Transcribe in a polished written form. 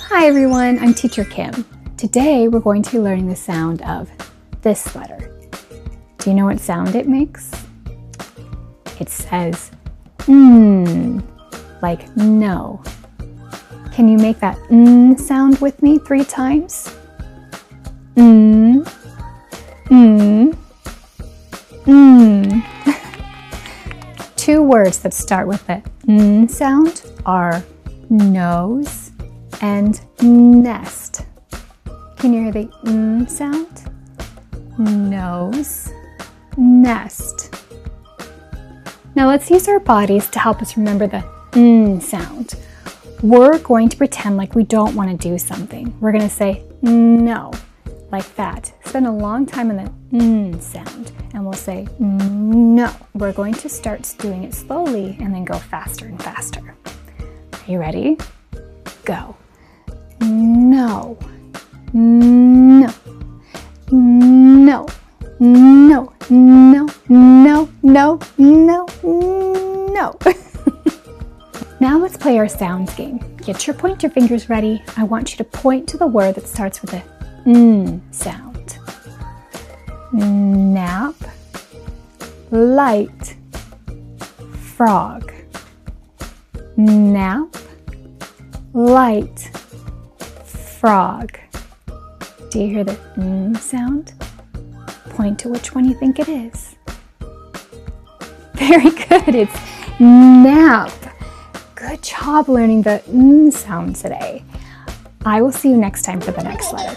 Hi everyone, I'm Teacher Kim. Today we're going to be learning the sound of this letter. Do you know what sound it makes? It says like no. Can you make that sound with me 3 times? Two words that start with the sound are nose and nest. Can you hear the sound? Nose, nest. Now let's use our bodies to help us remember the sound. We're going to pretend like we don't want to do something. We're going to say no, like that. Spend a long time on the sound, and we'll say no. We're going to start doing it slowly and then go faster and faster. Are you ready? Go. No, no, no, no, no, no, no, no, no. Now let's play our sounds game. Get your pointer fingers ready. I want you to point to the word that starts with a sound. Nap, light, frog. Nap, light, frog. Do you hear the sound? Point to which one you think it is. Very good, it's nap. Good job learning the sound today. I will see you next time for the next letter.